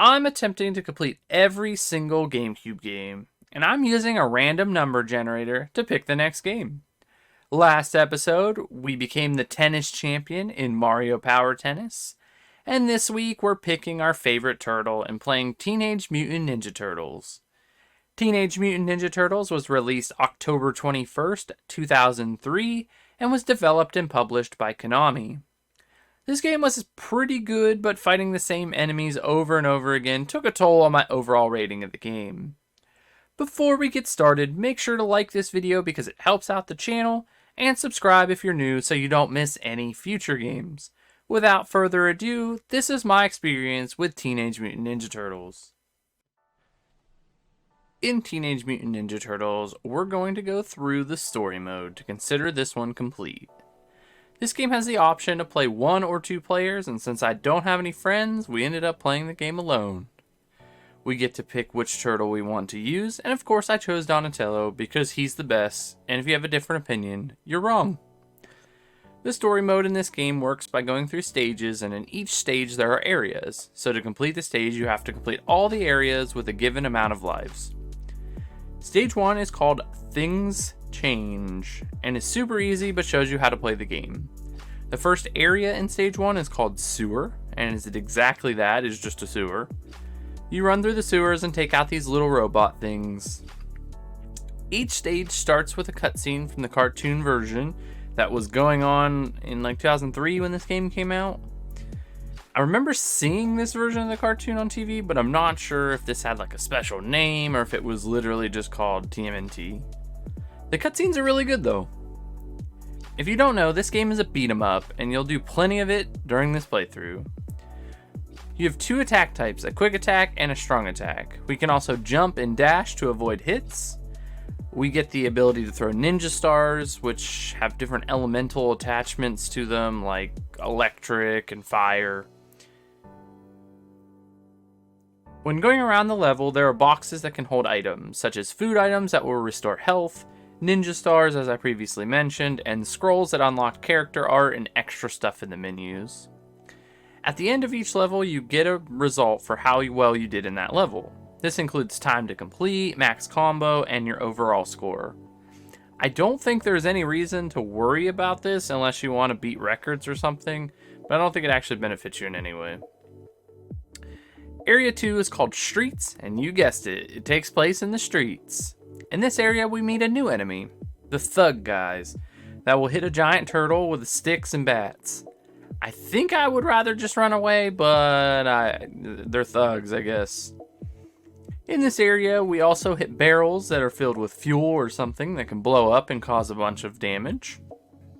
I'm attempting to complete every single GameCube game, and I'm using a random number generator to pick the next game. Last episode, we became the tennis champion in Mario Power Tennis, and this week we're picking our favorite turtle and playing Teenage Mutant Ninja Turtles. Teenage Mutant Ninja Turtles was released October 21st, 2003, and was developed and published by Konami. This game was pretty good, but fighting the same enemies over and over again took a toll on my overall rating of the game. Before we get started, make sure to like this video because it helps out the channel, and subscribe if you're new so you don't miss any future games. Without further ado, this is my experience with Teenage Mutant Ninja Turtles. In Teenage Mutant Ninja Turtles, we're going to go through the story mode to consider this one complete. This game has the option to play 1 or 2 players, and since I don't have any friends, we ended up playing the game alone. We get to pick which turtle we want to use, and of course I chose Donatello because he's the best, and if you have a different opinion, you're wrong. The story mode in this game works by going through stages, and in each stage there are areas, so to complete the stage you have to complete all the areas with a given amount of lives. Stage 1 is called Things Change, and is super easy but shows you how to play the game. The first area in stage 1 is called Sewer, and is it exactly that, it's just a sewer. You run through the sewers and take out these little robot things. Each stage starts with a cutscene from the cartoon version that was going on in like 2003 when this game came out. I remember seeing this version of the cartoon on TV, but I'm not sure if this had like a special name or if it was literally just called TMNT. The cutscenes are really good though. If you don't know, this game is a beat 'em up, and you'll do plenty of it during this playthrough. You have 2 attack types, a quick attack and a strong attack. We can also jump and dash to avoid hits. We get the ability to throw ninja stars, which have different elemental attachments to them, like electric and fire. When going around the level, there are boxes that can hold items, such as food items that will restore health, ninja stars as I previously mentioned, and scrolls that unlock character art and extra stuff in the menus. At the end of each level, you get a result for how well you did in that level. This includes time to complete, max combo, and your overall score. I don't think there's any reason to worry about this unless you want to beat records or something, but I don't think it actually benefits you in any way. Area 2 is called Streets, and you guessed it, it takes place in the streets. In this area, we meet a new enemy, the Thug Guys, that will hit a giant turtle with sticks and bats. I think I would rather just run away, but they're thugs, I guess. In this area, we also hit barrels that are filled with fuel or something that can blow up and cause a bunch of damage.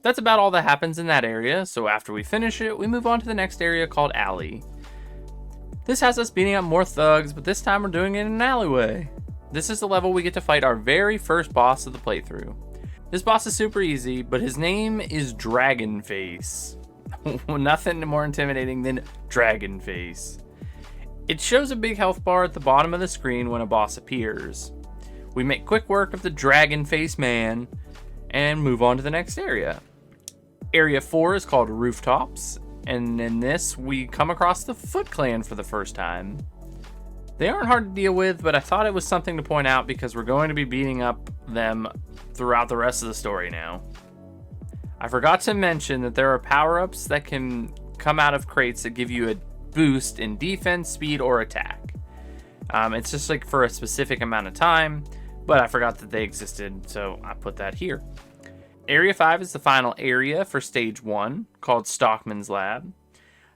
That's about all that happens in that area, so after we finish it, we move on to the next area called Alley. This has us beating up more thugs, but this time we're doing it in an alleyway. This is the level we get to fight our very first boss of the playthrough. This boss is super easy, but his name is Dragonface. Nothing more intimidating than Dragonface. It shows a big health bar at the bottom of the screen when a boss appears. We make quick work of the Dragonface man and move on to the next area. Area 4 is called Rooftops, and in this we come across the Foot Clan for the first time. They aren't hard to deal with, but I thought it was something to point out because we're going to be beating up them throughout the rest of the story now. I forgot to mention that there are power-ups that can come out of crates that give you a boost in defense, speed, or attack. It's just like for a specific amount of time, but I forgot that they existed, so I put that here. Area 5 is the final area for Stage 1, called Stockman's Lab.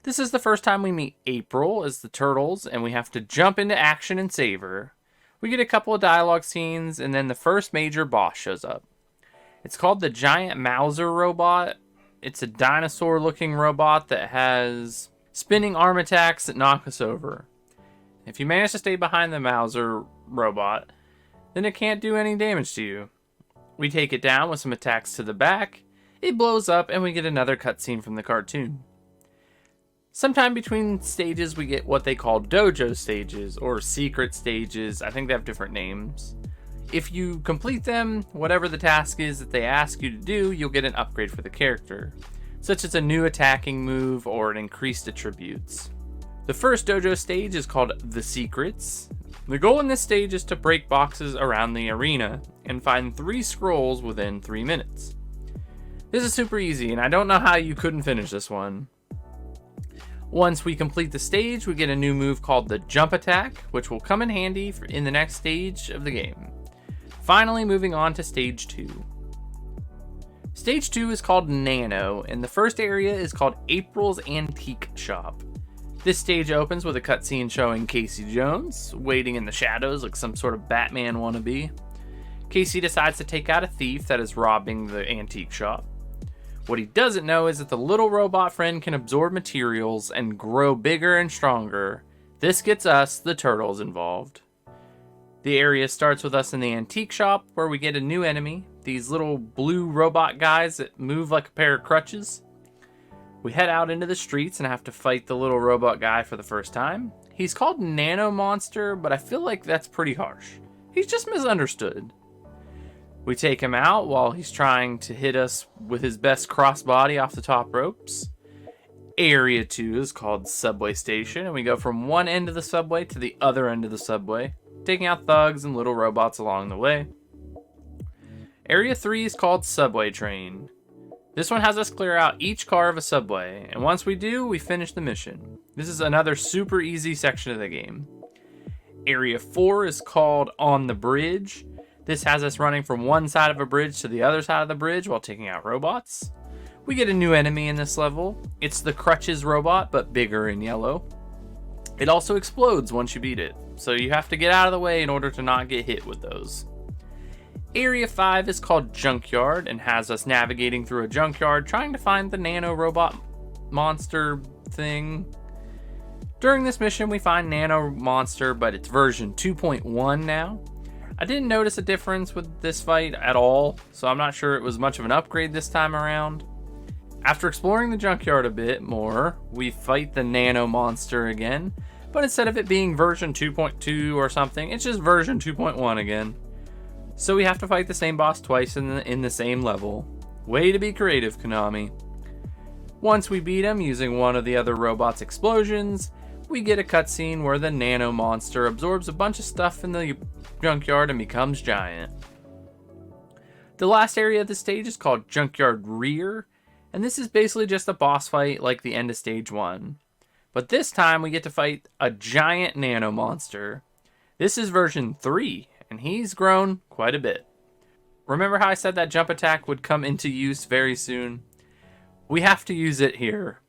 This is the first time we meet April as the Turtles, and we have to jump into action and save her. We get a couple of dialogue scenes, and then the first major boss shows up. It's called the Giant Mauser robot. It's a dinosaur-looking robot that has spinning arm attacks that knock us over. If you manage to stay behind the Mauser robot, then it can't do any damage to you. We take it down with some attacks to the back, it blows up, and we get another cutscene from the cartoon. Sometime between stages we get what they call dojo stages, or secret stages. I think they have different names. If you complete them, whatever the task is that they ask you to do, you'll get an upgrade for the character, such as a new attacking move or an increased attributes. The first dojo stage is called The Secrets. The goal in this stage is to break boxes around the arena and find 3 scrolls within 3 minutes. This is super easy, and I don't know how you couldn't finish this one. Once we complete the stage, we get a new move called the Jump Attack, which will come in handy in the next stage of the game. Finally, moving on to Stage 2. Stage 2 is called Nano, and the first area is called April's Antique Shop. This stage opens with a cutscene showing Casey Jones, waiting in the shadows like some sort of Batman wannabe. Casey decides to take out a thief that is robbing the antique shop. What he doesn't know is that the little robot friend can absorb materials and grow bigger and stronger. This gets us, the turtles, involved. The area starts with us in the antique shop, where we get a new enemy, these little blue robot guys that move like a pair of crutches. We head out into the streets and have to fight the little robot guy for the first time. He's called Nano Monster, but I feel like that's pretty harsh. He's just misunderstood. We take him out while he's trying to hit us with his best crossbody off the top ropes. Area 2 is called Subway Station, and we go from one end of the subway to the other end of the subway, taking out thugs and little robots along the way. Area 3 is called Subway Train. This one has us clear out each car of a subway, and once we do, we finish the mission. This is another super easy section of the game. Area 4 is called On the Bridge. This has us running from one side of a bridge to the other side of the bridge while taking out robots. We get a new enemy in this level. It's the Crutches robot, but bigger and yellow. It also explodes once you beat it, so you have to get out of the way in order to not get hit with those. Area 5 is called Junkyard and has us navigating through a junkyard trying to find the nano robot monster thing. During this mission, we find Nano Monster, but it's version 2.1 now. I didn't notice a difference with this fight at all, so I'm not sure it was much of an upgrade this time around. After exploring the junkyard a bit more, we fight the Nano Monster again, but instead of it being version 2.2 or something, it's just version 2.1 again. So we have to fight the same boss twice in the same level. Way to be creative, Konami. Once we beat him using one of the other robot's explosions, we get a cutscene where the Nano Monster absorbs a bunch of stuff in the junkyard and becomes giant. The last area of the stage is called Junkyard Rear, and this is basically just a boss fight like the end of stage 1. But this time we get to fight a giant Nano Monster. This is version 3, and he's grown quite a bit. Remember how I said that jump attack would come into use very soon? We have to use it here.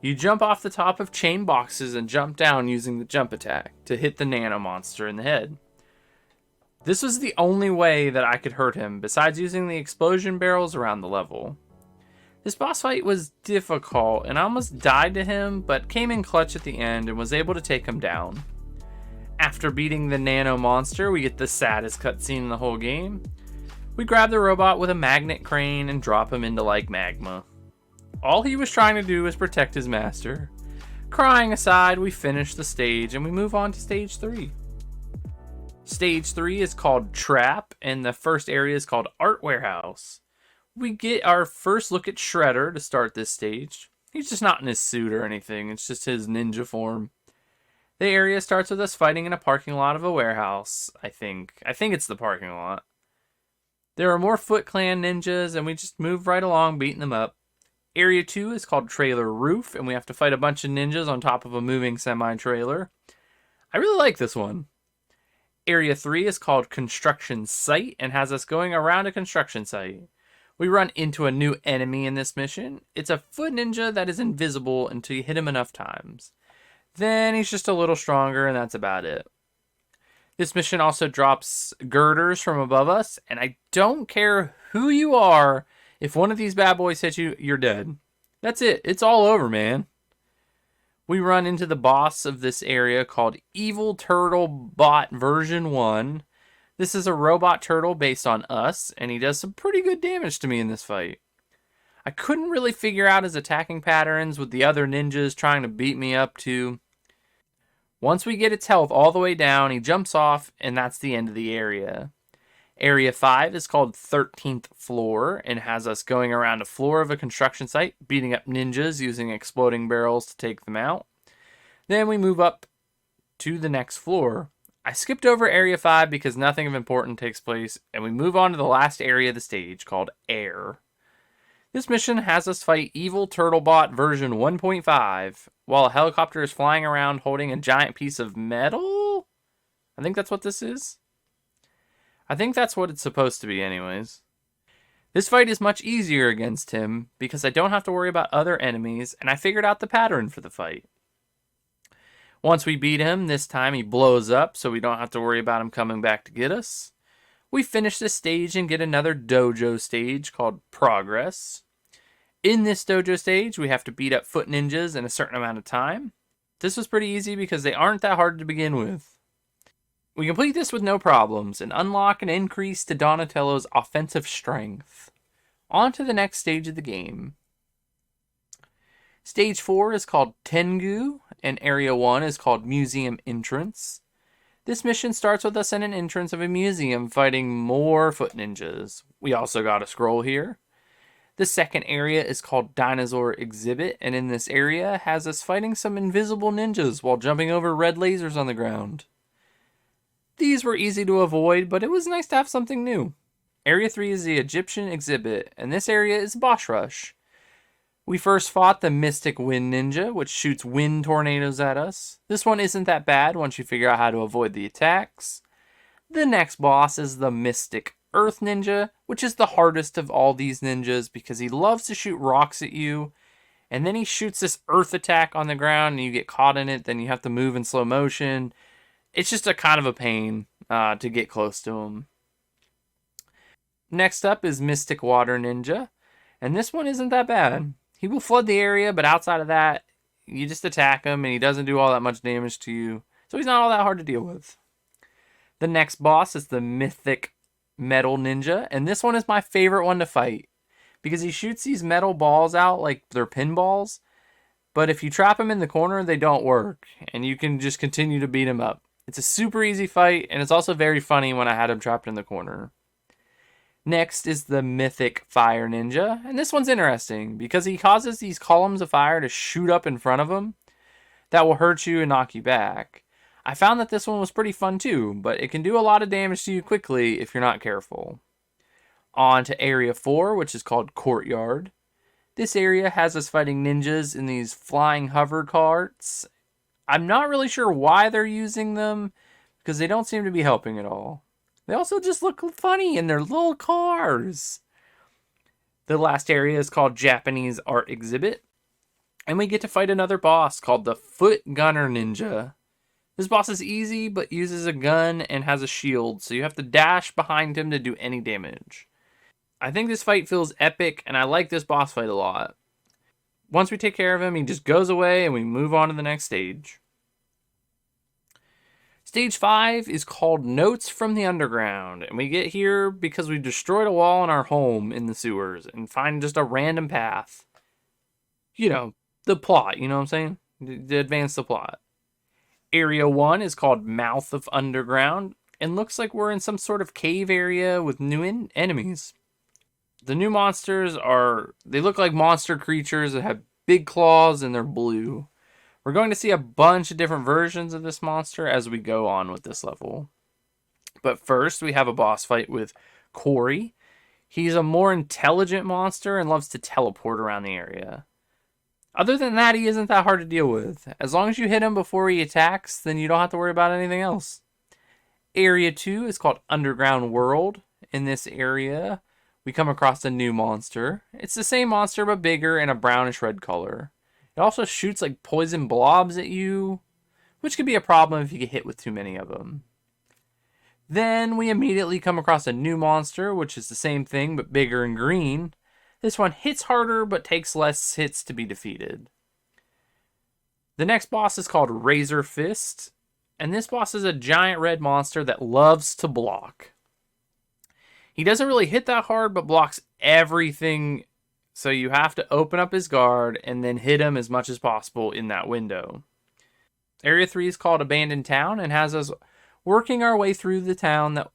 You jump off the top of chain boxes and jump down using the jump attack to hit the Nano Monster in the head. This was the only way that I could hurt him, besides using the explosion barrels around the level. This boss fight was difficult, and I almost died to him, but came in clutch at the end and was able to take him down. After beating the Nano Monster, we get the saddest cutscene in the whole game. We grab the robot with a magnet crane and drop him into like magma. All he was trying to do was protect his master. Crying aside, we finish the stage and we move on to stage 3. Stage 3 is called Trap, and the first area is called Art Warehouse. We get our first look at Shredder to start this stage. He's just not in his suit or anything, it's just his ninja form. The area starts with us fighting in a parking lot of a warehouse, I think. I think it's the parking lot. There are more Foot Clan ninjas, and we just move right along beating them up. Area 2 is called Trailer Roof, and we have to fight a bunch of ninjas on top of a moving semi-trailer. I really like this one. Area 3 is called Construction Site, and has us going around a construction site. We run into a new enemy in this mission. It's a foot ninja that is invisible until you hit him enough times. Then he's just a little stronger, and that's about it. This mission also drops girders from above us, and I don't care who you are, if one of these bad boys hits you, you're dead. That's it. It's all over, man. We run into the boss of this area called Evil Turtle Bot version 1. This is a robot turtle based on us, and he does some pretty good damage to me in this fight. I couldn't really figure out his attacking patterns with the other ninjas trying to beat me up too. Once we get its health all the way down, he jumps off, and that's the end of the area. Area 5 is called 13th Floor and has us going around a floor of a construction site, beating up ninjas using exploding barrels to take them out. Then we move up to the next floor. I skipped over Area 5 because nothing of importance takes place, and we move on to the last area of the stage called Air. This mission has us fight Evil Turtlebot version 1.5 while a helicopter is flying around holding a giant piece of metal? I think that's what this is. I think that's what it's supposed to be anyways. This fight is much easier against him because I don't have to worry about other enemies, and I figured out the pattern for the fight. Once we beat him, this time he blows up so we don't have to worry about him coming back to get us. We finish this stage and get another dojo stage called Progress. In this dojo stage, we have to beat up foot ninjas in a certain amount of time. This was pretty easy because they aren't that hard to begin with. We complete this with no problems and unlock an increase to Donatello's offensive strength. On to the next stage of the game. Stage 4 is called Tengu, and Area 1 is called Museum Entrance. This mission starts with us in an entrance of a museum fighting more foot ninjas. We also got a scroll here. The second area is called Dinosaur Exhibit, and in this area has us fighting some invisible ninjas while jumping over red lasers on the ground. These were easy to avoid, but it was nice to have something new. Area 3 is the Egyptian Exhibit, and this area is Boss Rush. We first fought the Mystic Wind Ninja, which shoots wind tornadoes at us. This one isn't that bad once you figure out how to avoid the attacks. The next boss is the Mystic Earth Ninja, which is the hardest of all these ninjas because he loves to shoot rocks at you, and then he shoots this earth attack on the ground and you get caught in it, then you have to move in slow motion. It's just a kind of a pain to get close to him. Next up is Mystic Water Ninja, and this one isn't that bad. He will flood the area, but outside of that, you just attack him and he doesn't do all that much damage to you, so he's not all that hard to deal with. The next boss is the Mythic Metal Ninja, and this one is my favorite one to fight because he shoots these metal balls out like they're pinballs, but if you trap him in the corner, they don't work, and you can just continue to beat him up. It's a super easy fight, and it's also very funny when I had him trapped in the corner. Next is the Mythic Fire Ninja, and this one's interesting because he causes these columns of fire to shoot up in front of him that will hurt you and knock you back. I found that this one was pretty fun too, but it can do a lot of damage to you quickly if you're not careful. On to Area 4, which is called Courtyard. This area has us fighting ninjas in these flying hover carts. I'm not really sure why they're using them because they don't seem to be helping at all. They also just look funny in their little cars. The last area is called Japanese Art Exhibit. And we get to fight another boss called the Foot Gunner Ninja. This boss is easy, but uses a gun and has a shield, so you have to dash behind him to do any damage. I think this fight feels epic, and I like this boss fight a lot. Once we take care of him, he just goes away, and we move on to the next stage. Stage 5 is called Notes from the Underground, and we get here because we destroyed a wall in our home in the sewers and find just a random path. You know, the plot, you know what I'm saying? To advance the plot. Area 1 is called Mouth of Underground and looks like we're in some sort of cave area with new enemies. The new monsters they look like monster creatures that have big claws and they're blue. We're going to see a bunch of different versions of this monster as we go on with this level. But first, we have a boss fight with Corey. He's a more intelligent monster and loves to teleport around the area. Other than that, he isn't that hard to deal with. As long as you hit him before he attacks, then you don't have to worry about anything else. Area 2 is called Underground World. In this area, we come across a new monster. It's the same monster, but bigger and a brownish red color. It also shoots like poison blobs at you, which could be a problem if you get hit with too many of them. Then we immediately come across a new monster, which is the same thing, but bigger and green. This one hits harder, but takes less hits to be defeated. The next boss is called Razor Fist, and this boss is a giant red monster that loves to block. He doesn't really hit that hard, but blocks everything, so you have to open up his guard and then hit him as much as possible in that window. Area 3 is called Abandoned Town and has us working our way through the town that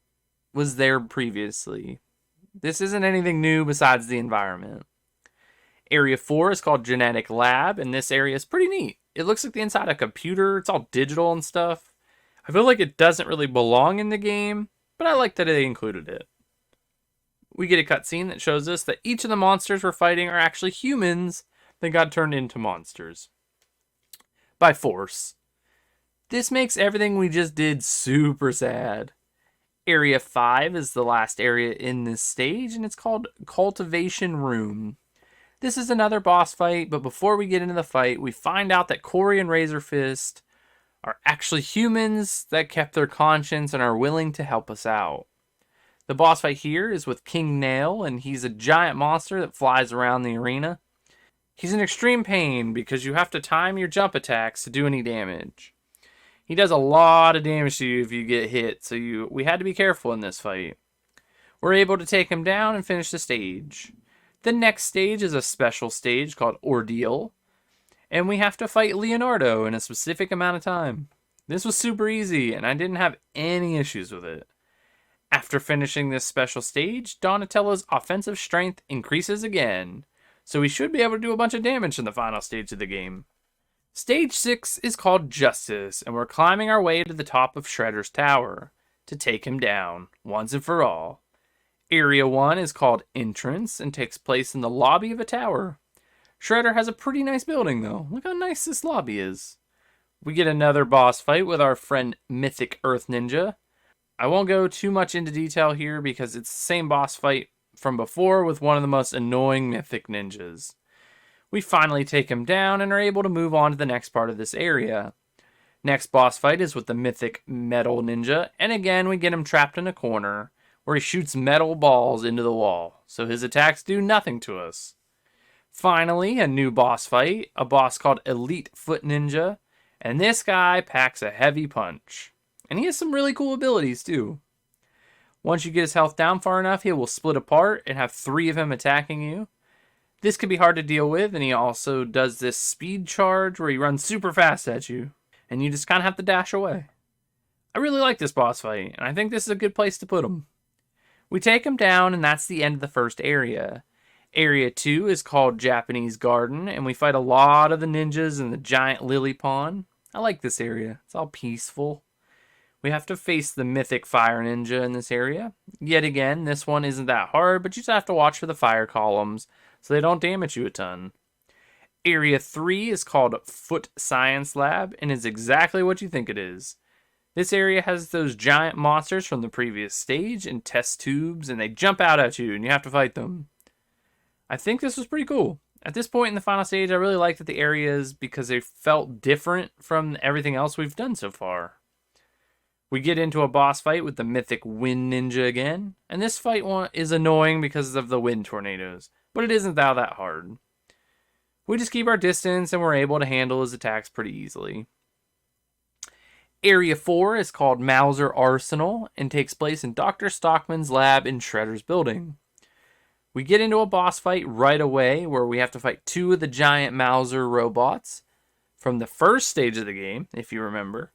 was there previously. This isn't anything new besides the environment. Area 4 is called Genetic Lab, and this area is pretty neat. It looks like the inside of a computer. It's all digital and stuff. I feel like it doesn't really belong in the game, but I like that they included it. We get a cutscene that shows us that each of the monsters we're fighting are actually humans that got turned into monsters by force. This makes everything we just did super sad. Area 5 is the last area in this stage, and it's called Cultivation Room. This is another boss fight, but before we get into the fight, we find out that Corey and Razorfist are actually humans that kept their conscience and are willing to help us out. The boss fight here is with King Nail, and he's a giant monster that flies around the arena. He's in extreme pain because you have to time your jump attacks to do any damage. He does a lot of damage to you if you get hit, so we had to be careful in this fight. We're able to take him down and finish the stage. The next stage is a special stage called Ordeal, and we have to fight Leonardo in a specific amount of time. This was super easy, and I didn't have any issues with it. After finishing this special stage, Donatello's offensive strength increases again, so we should be able to do a bunch of damage in the final stage of the game. Stage 6 is called Justice, and we're climbing our way to the top of Shredder's tower to take him down, once and for all. Area 1 is called Entrance and takes place in the lobby of a tower. Shredder has a pretty nice building though. Look how nice this lobby is. We get another boss fight with our friend Mythic Earth Ninja. I won't go too much into detail here because it's the same boss fight from before with one of the most annoying Mythic Ninjas. We finally take him down and are able to move on to the next part of this area. Next boss fight is with the Mythic Metal Ninja, and again we get him trapped in a corner where he shoots metal balls into the wall, so his attacks do nothing to us. Finally, a new boss fight, a boss called Elite Foot Ninja, and this guy packs a heavy punch. And he has some really cool abilities too. Once you get his health down far enough, he will split apart and have 3 of him attacking you. This can be hard to deal with, and he also does this speed charge where he runs super fast at you, and you just kind of have to dash away. I really like this boss fight, and I think this is a good place to put him. We take him down, and that's the end of the first area. Area 2 is called Japanese Garden, and we fight a lot of the ninjas in the giant lily pond. I like this area. It's all peaceful. We have to face the Mythic Fire Ninja in this area. Yet again, this one isn't that hard, but you just have to watch for the fire columns so they don't damage you a ton. Area 3 is called Foot Science Lab and is exactly what you think it is. This area has those giant monsters from the previous stage in test tubes, and they jump out at you and you have to fight them. I think this was pretty cool. At this point in the final stage, I really liked the areas because they felt different from everything else we've done so far. We get into a boss fight with the Mythic Wind Ninja again, and this fight is annoying because of the wind tornadoes, but it isn't that hard. We just keep our distance and we're able to handle his attacks pretty easily. Area 4 is called Mauser Arsenal and takes place in Dr. Stockman's lab in Shredder's building. We get into a boss fight right away where we have to fight 2 of the giant Mauser robots from the first stage of the game, if you remember.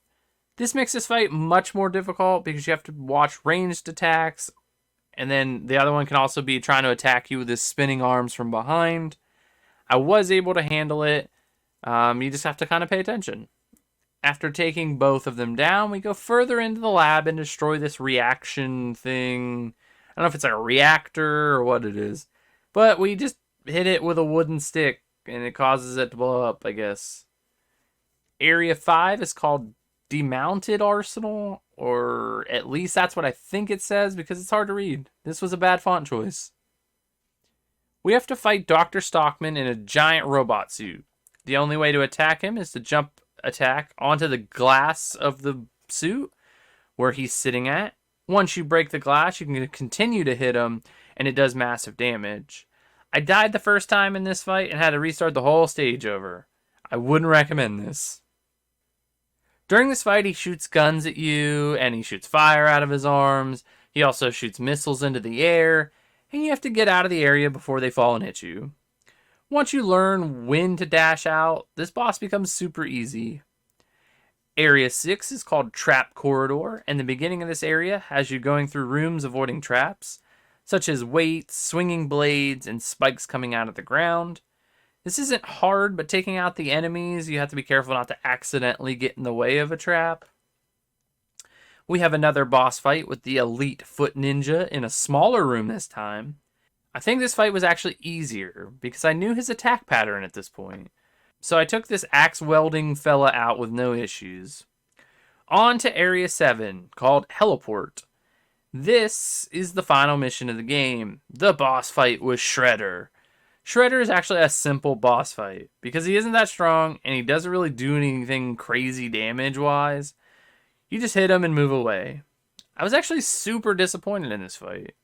This makes this fight much more difficult because you have to watch ranged attacks, and then the other one can also be trying to attack you with his spinning arms from behind. I was able to handle it. You just have to kind of pay attention. After taking both of them down, we go further into the lab and destroy this reaction thing. I don't know if it's like a reactor or what it is, but we just hit it with a wooden stick and it causes it to blow up, I guess. Area 5 is called Demounted Arsenal, or at least that's what I think it says because it's hard to read. This was a bad font choice. We have to fight Dr. Stockman in a giant robot suit. The only way to attack him is to jump attack onto the glass of the suit where he's sitting at. Once you break the glass, you can continue to hit him, and it does massive damage. I died the first time in this fight and had to restart the whole stage over. I wouldn't recommend this. During this fight, he shoots guns at you, and he shoots fire out of his arms. He also shoots missiles into the air, and you have to get out of the area before they fall and hit you. Once you learn when to dash out, this boss becomes super easy. Area 6 is called Trap Corridor, and the beginning of this area has you going through rooms avoiding traps, such as weights, swinging blades, and spikes coming out of the ground. This isn't hard, but taking out the enemies, you have to be careful not to accidentally get in the way of a trap. We have another boss fight with the Elite Foot Ninja in a smaller room this time. I think this fight was actually easier because I knew his attack pattern at this point. So I took this axe welding fella out with no issues. On to Area 7, called Heliport. This is the final mission of the game, the boss fight with Shredder. Shredder is actually a simple boss fight because he isn't that strong and he doesn't really do anything crazy damage-wise. You just hit him and move away. I was actually super disappointed in this fight.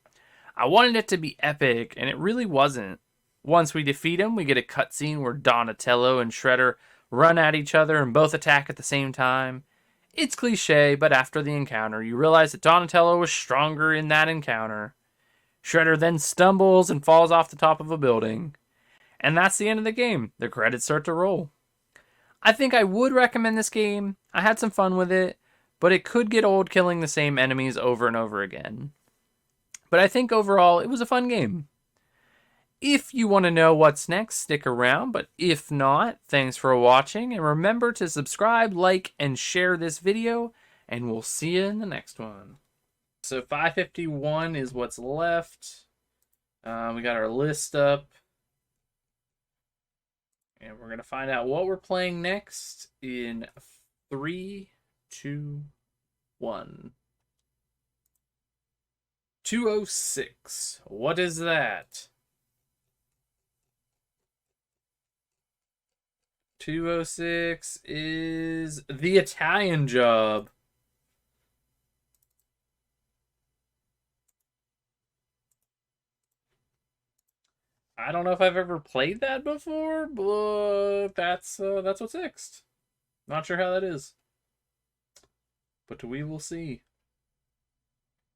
I wanted it to be epic, and it really wasn't. Once we defeat him, we get a cutscene where Donatello and Shredder run at each other and both attack at the same time. It's cliche, but after the encounter, you realize that Donatello was stronger in that encounter. Shredder then stumbles and falls off the top of a building. And that's the end of the game. The credits start to roll. I think I would recommend this game. I had some fun with it, but it could get old killing the same enemies over and over again. But I think overall, it was a fun game. If you want to know what's next, stick around, but if not, thanks for watching, and remember to subscribe, like, and share this video, and we'll see you in the next one. So 551 is what's left. We got our list up. And we're going to find out what we're playing next in 3, 2, 1. 206. What is that? 206 is The Italian Job. I don't know if I've ever played that before, but that's what's next. Not sure how that is, but we will see.